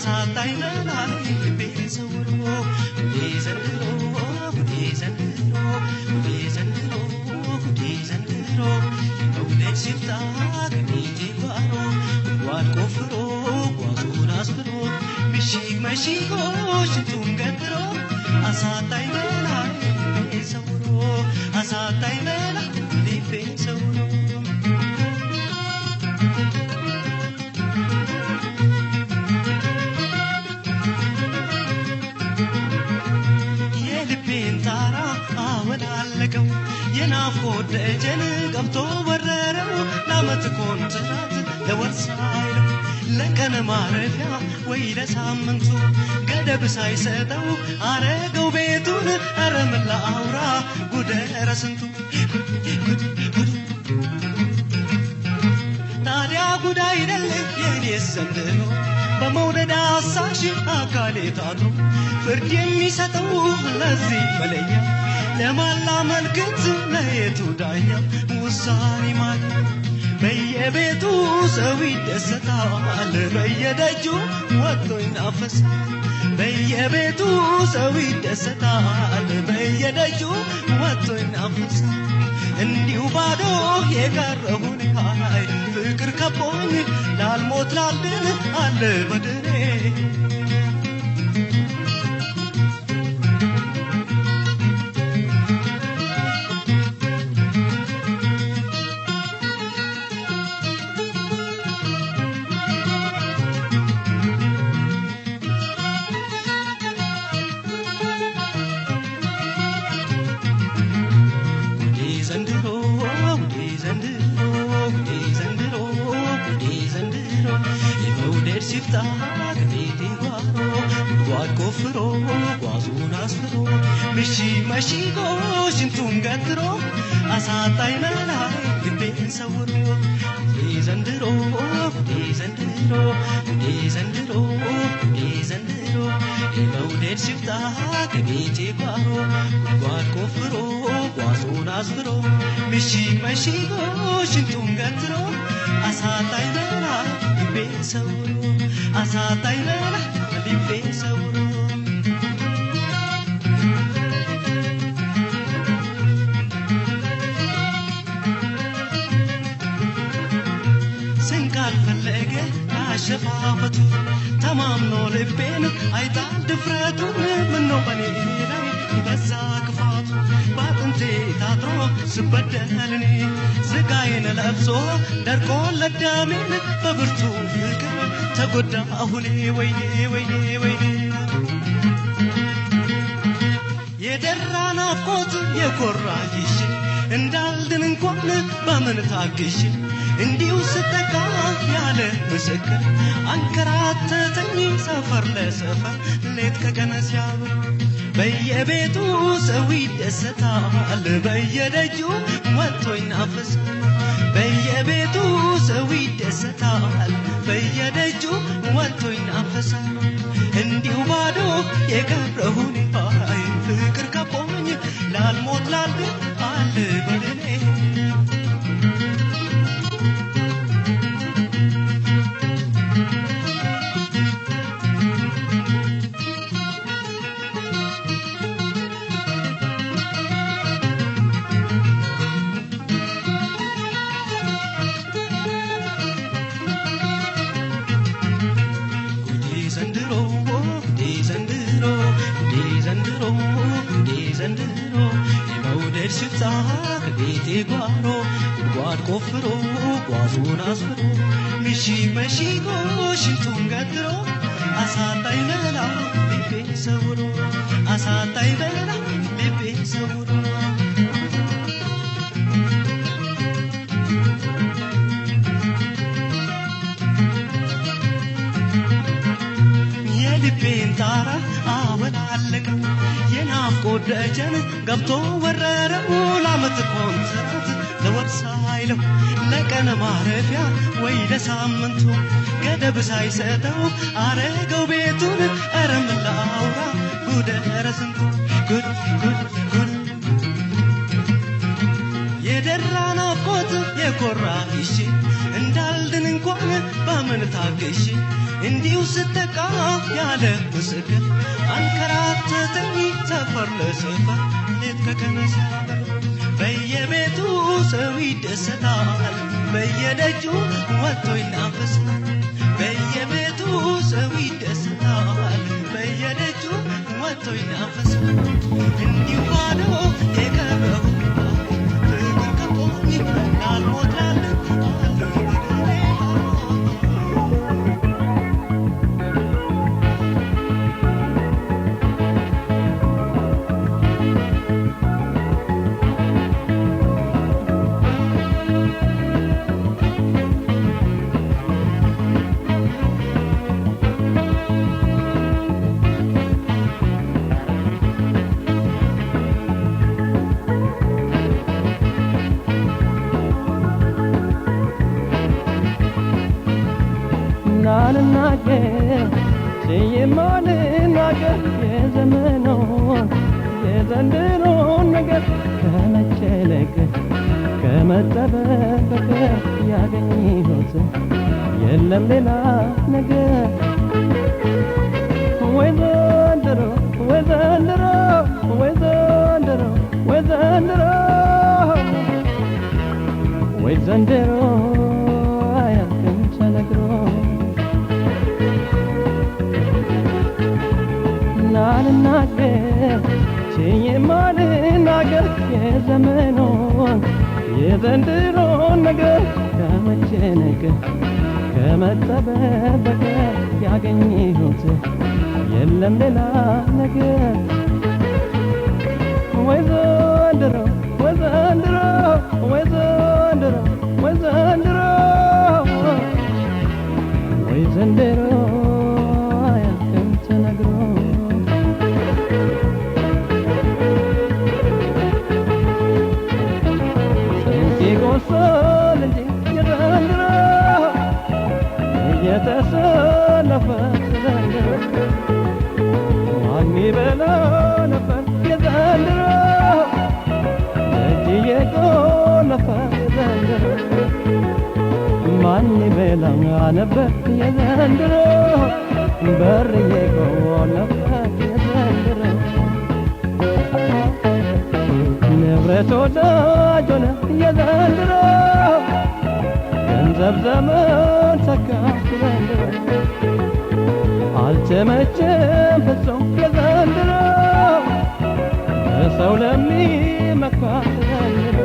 አሳጣኝ በላይ ልቤ ሰውሮ ዘንድሮ መውደድ ሲፍታ ከቤቴ ጓሮ ጓድ ቆፍሮ ጓዙን አስፍሮ ምሽግ መሽጎ ሽንቱን ገትሮ አሳጣኝ በላይ ልቤ ሰውሮ አሳጣኝ በላይ ልቤ ሰውሮ አወላለቀው የናፍቆት ደጀን ገብቶ ወረረው ለዓመት ኮንትራት ለወርሳይለው ለቀን ማረፊያ ወይ ለሳምንቱ ገደብ ሳይሰጠው አረገው ቤቱን ኧረ ምን ላውራ ጉድ ኧረ ስንቱ ታዲያ ጉድ አይደል የኔስ ዘንድሮ በመውደድ አሳሽ አካሌ ታድሮ ፍርድ የሚሰጠው ለዚህ መለኛ ለማላ መልክት ለየቱ ዳኛ ውሳኔ ማለት በየቤቱ ሰው ይደሰታል በየደጁ ወጥቶ ይናፈሳል በየቤቱ ሰው ይደሰታል በየደጁ ወጥቶ ይናፈሳል እንዲሁ ባዶ የቀረሁን ሃይ ፍቅር ከቦኝ ላልሞት ላልድን አለ በድኔ ሲፍታ ከቤቴ ጓሮ ጓድ ቆፍሮ ጓዙን አስፍሮ መሽጎ ሽንቱን ገትሮ አሳጣኝ በላይ ልቤን ሰውሮ ዘንድሮ የመውደድ ሲፍታ ከቤቴ ጓሮ ጓድ ቆፍሮ ጓዙን አስፍሮ መሽጎ ሽንቱን ገትሮ አሳጣኝ በላይ ልቤን ሰውሮ አሳጣኝ በላይ ልቤን ሰውሮ ስንቃል ፈለገ አሸፋፈቱ ተማምኖ ልቤን አይጣል ድፍረቱን ምነው በኔ ላይ በዛ ክፋቱ ባጥንቴ ታጥሮ ስበደልኔ ስጋዬን ለብሶ ደርቆ ለዳሜን በብርቱ ፍቅር ተጎዳሁኔ ወይኔ የደራ ናፍቆት የኮራ ይሽ እንዳልድን እንኳን በምን ታግሽ እንዲሁ ስተካ ያለ ምስክር አንከራተተኝ ሰፈር ለሰፈር ሌት ከቀን ሲያብር በየቤቱ ሰው ይደሰታል በየደጁ ወጥቶ ይናፈሳል በየቤቱ ሰው ይደሰታል በየደጁ ወጥቶ ይናፈሳል እንዲሁ ባዶ የቀረሁኝ ሃይ ፍቅር ከቦኝ ላልሞት ላልድን አለ በድኔ ዘንድሮ የመውደድ ሽፍታ ከቤቴ ጓሮ ጓድ ቆፍሮ ጓዙን አስፍሮ መሽጎ ሽንቱን ገትሮ አሳጣኝ በላይ ልቤን ሰውሮ አሳጣኝ በላይ ልቤን ሰውሮ የልቤን ጣራ አወላለቀው የናፍቆት ደጀን ገብቶ ወረረው ለዓመት ኮንትራት ለወርሳይለው ለቀን ማረፊያ ወይ ለሳምንቱ ገደብ ሳይሰጠው አረገው ቤቱን ኧረ ምን ላውራ ጉድ ኧረ ስንቱ ጉድ የደራ ናፍቆት የኮራ ይሽ እንዳልድን እንኳን ዘመን ታግሼ እንዲሁ ስተቃ ያለ ምስክር አንከራተተኝ ሰፈር ለሰፈር ሌት ከቀን ሰፈር በየቤቱ ሰው ይደሰታል በየደጁ ወጥቶ ይናፈሳል በየቤቱ ሰው ይደሰታል በየደጁ ወጥቶ ይናፈሳል እንዲሁ ባዶ የቀረው ፍቅር ከቦኝ ላልሞት የማልናገር የዘመኑን የዘንድሮን ነገር ከመጨነቅ ከመጠበቅ ያገኘሁት የለም ሌላ ነገር ወይ ዘንድሮ ወይ ዘንድሮ ወይ ዘንድሮ ወይ ዘንድሮ ወይ ዘንድሮ አያልቅም ተነግሮ ናልናገር የማልናገር የዘመኑን የዘንድሮን ነገር ከመጨነቅ ከመጠበቅ ያገኘሁት የለም ሌላ ነገር ወይ ዘንድሮ ወይ ዘንድሮ ወይ ዘንድሮ ወይ ዘንድሮ ወይ ዘንድሮ አያልቅም ተነግሮ sol እንጂ የዘንድሮ እየተሰለፈ ዘንድሮ ማን ይበላ ነበር የዘንድሮ እጅ እየቆለፈ ዘንድሮ ማን ይበላ ነበር የዘንድሮ በር እየቆለፈ የዘንድሮ ንብረት ወዳጅ ሆነ የዘንድሮ ገንዘብ ዘመን ሰካ ዘንድሮ አልተመቸም ፍጹም የዘንድሮ በሰው ለሚመካ ዘንድሮ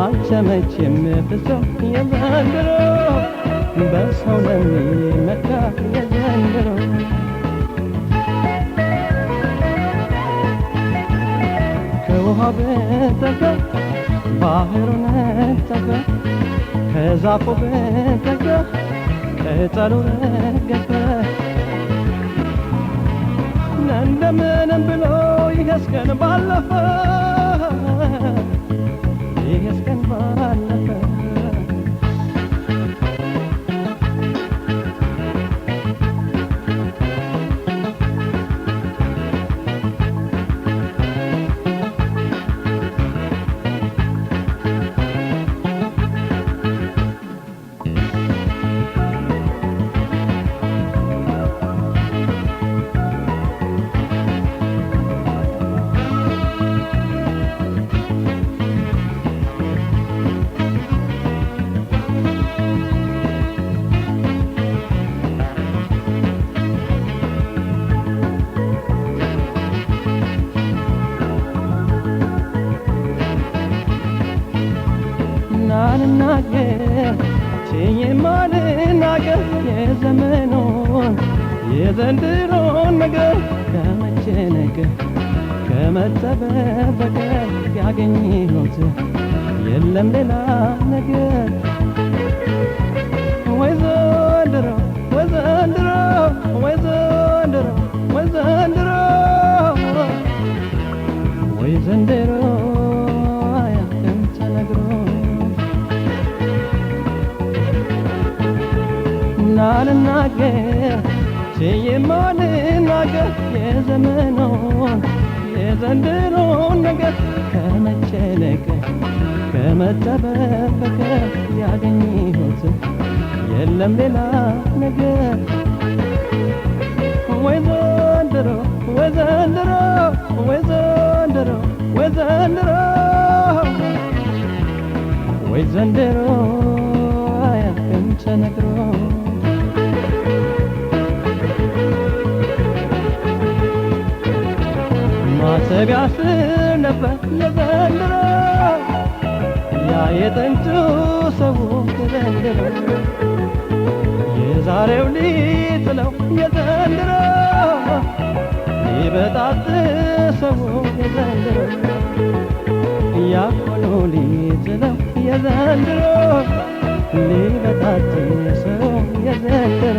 አልተመቸም ፍጹም የዘንድሮ በሰው ለሚመካ የዘንድሮ ውሃ በተከ ባህሩ ነጠቀ ከዛፉ በተከ ቅጠሉ ረገፈ እንደምንም ብሎ ይሄስ ቀን ባለፈ ይሄስ ቀን ባለፈ ናልናገር የማልናገር የዘመኑን የዘንድሮን ነገር ከመጨነቅ ከመጠበቅ ያገኘሁት የለም ሌላ ነገር ወይ ዘንድሮ ወይ ዘንድሮ ወይ ዘንድሮ ወይ ዘንድሮ ወይ ዘንድሮ አያልቅም ተነግሮ ናልናገር የማልናገር የዘመኑን የዘንድሮን ነገር ከመጨነቅ ከመጠበቅ ያገኘሁት የለም ሌላ ነገር ወይ ዘንድሮ ወይ ዘንድሮ ወይ ዘንድሮ ወይ ዘንድሮ ወይ ዘንድሮ አያልቅም ተነግሮ ማሰቢያ ስር ነበር የዘንድሮ ያ የጥንቱ ሰው የዘንድሮ የዛሬው ሊጥለው የዘንድሮ ሊበጣጥሰው የዘንድሮ ያኮኑ ሊጥለው የዘንድሮ ሊበጣጥሰው የዘንድሮ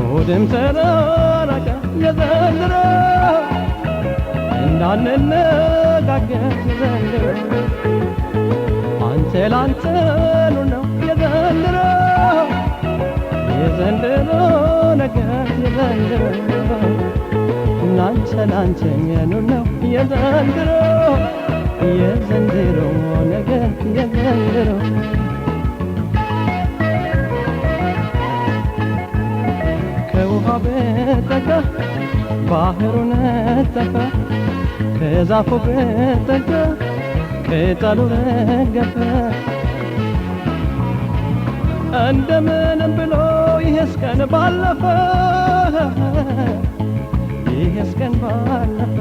ሆድም ተራራቀ የዘንድሮ እንዳንነጋገር የዘንድሮ አንተ ላንተኑ ነው የዘንድሮ የዘንድሮ ነገር የዘንድሮ ላንተ ላንተኑ ነው የዘንድሮ የዘንድሮ ነገር የዘንድሮ ከውሃ በጠጋ ባህሩ ነጠፈ ከዛፉ በጠጋ ቅጠሉ ረገፈ እንደምንም ብሎ ይሄስ ቀን ባለፈ ይሄስ ቀን ባለፈ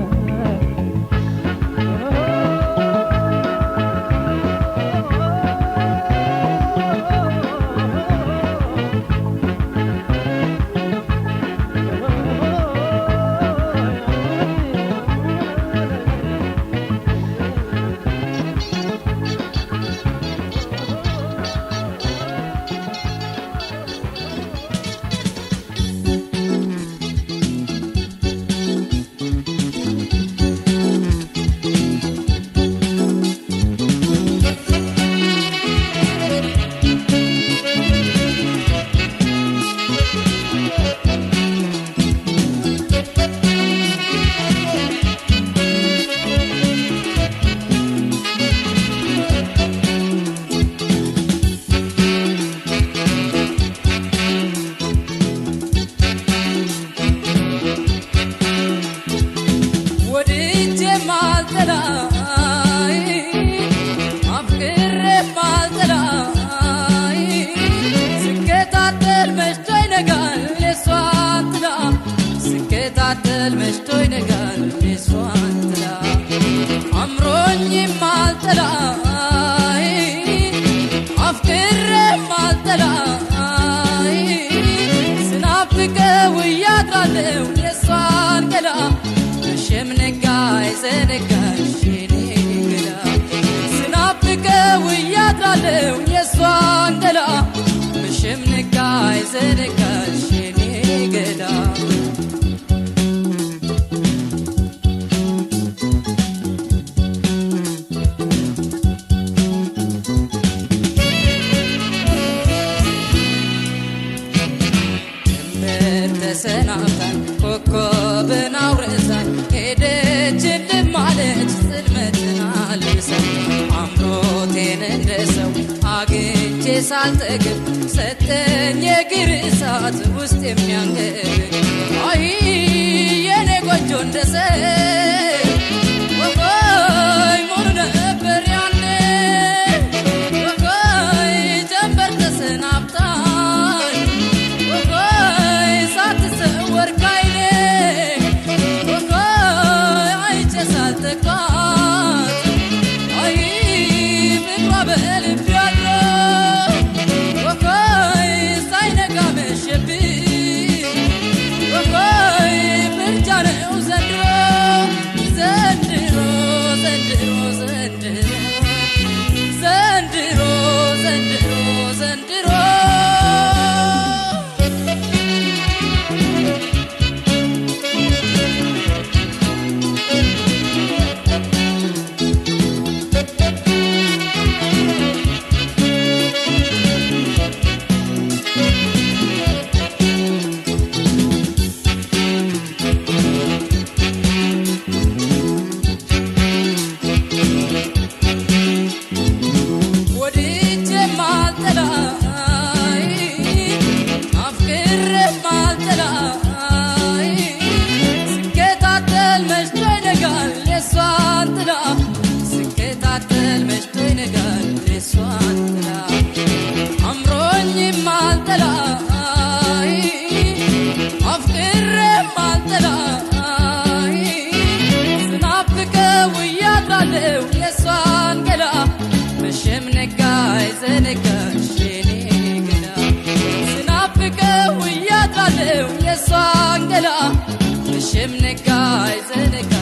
ሳልጠግብ ሰጠኝ የግር እሳት ውስጥ የሚያንገብ አይ የኔ ጎጆ እንደሰ ወቆይ ሞር ነበር ያኔ ወቆይ ጀንበር ተሰናብታኝ ወቆይ ሳትሰወር ካይኔ ወቆይ አይቼ ሳልጠግባት አይ ፍቅሯ በልቤ እያድራለሁ የሷን ገላ መሸም ነጋ አይዘነጋሽ የኔ ገላ ስናፍቀው እያድራለሁ የሷን ገላ መሸም ነጋ አይዘነጋ